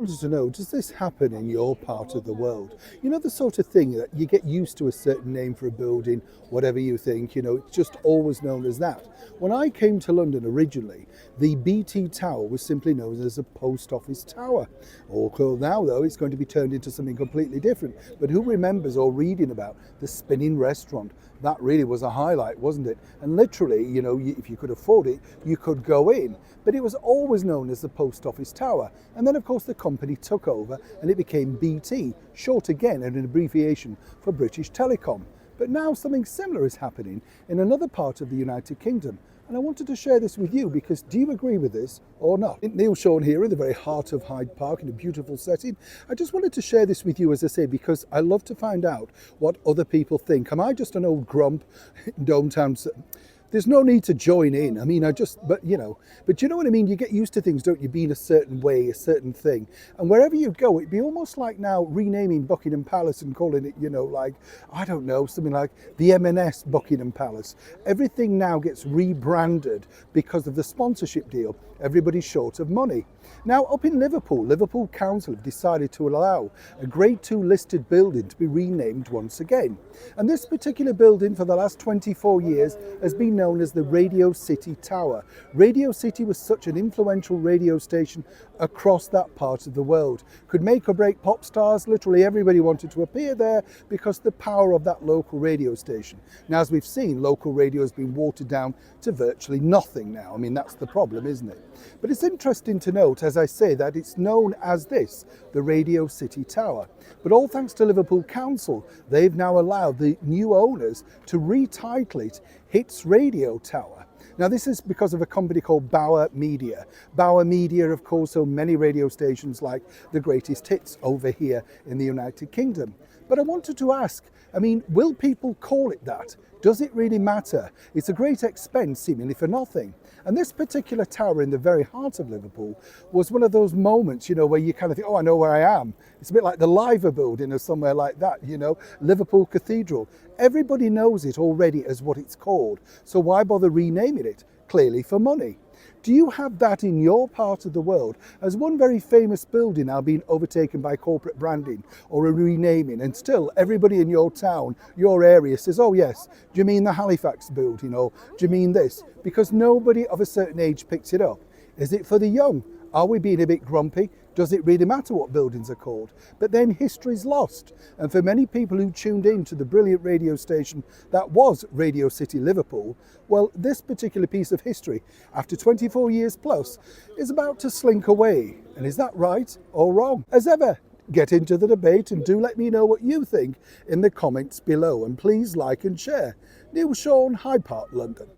Wanted to know, does this happen in your part of the world? You know, the sort of thing that you get used to a certain name for a building, whatever you think, it's just always known as that. When I came to London originally, the BT Tower was simply known as a post office tower. Or now, though, it's going to be turned into something completely different. But who remembers or reading about the spinning restaurant? That really was a highlight, wasn't it? And literally, if you could afford it, you could go in. But it was always known as the post office tower. And then, of course, the company took over and it became BT, short again and an abbreviation for British Telecom. But now something similar is happening in another part of the United Kingdom. And I wanted to share this with you because do you agree with this or not? Neil Sean here in the very heart of Hyde Park in a beautiful setting. I just wanted to share this with you, as I say, because I love to find out what other people think. Am I just an old grump in Dometown? There's no need to join in. I mean, but you know what I mean? You get used to things, don't you, being a certain way, a certain thing. And wherever you go, it'd be almost like now renaming Buckingham Palace and calling it, like, I don't know, something like the M&S Buckingham Palace. Everything now gets rebranded because of the sponsorship deal. Everybody's short of money. Now, up in Liverpool Council have decided to allow a Grade 2 listed building to be renamed once again. And this particular building for the last 24 years has been known as the Radio City Tower. Radio City was such an influential radio station across that part of the world. Could make or break pop stars. Literally everybody wanted to appear there because the power of that local radio station. Now, as we've seen, local radio has been watered down to virtually nothing now. I mean, that's the problem, isn't it? But it's interesting to note, as I say, that it's known as this, the Radio City Tower. But all thanks to Liverpool Council, they've now allowed the new owners to retitle it Hits Radio Tower. Now, this is because of a company called Bauer Media. Bauer Media, of course, own many radio stations like the Greatest Hits over here in the United Kingdom. But I wanted to ask, will people call it that? Does it really matter? It's a great expense, seemingly for nothing. And this particular tower in the very heart of Liverpool was one of those moments, where you kind of think, oh, I know where I am. It's a bit like the Liver building or somewhere like that, Liverpool Cathedral. Everybody knows it already as what it's called. So why bother renaming it? Clearly for money. Do you have that in your part of the world? Has one very famous building now been overtaken by corporate branding or a renaming, and still everybody in your town, your area says, oh yes, do you mean the Halifax building, or do you mean this? Because nobody of a certain age picks it up. Is it for the young? Are we being a bit grumpy? Does it really matter what buildings are called? But then history's lost. And for many people who tuned in to the brilliant radio station that was Radio City Liverpool, well, this particular piece of history, after 24 years plus, is about to slink away. And is that right or wrong? As ever, get into the debate and do let me know what you think in the comments below. And please like and share. Neil Sean, Hyde Park, London.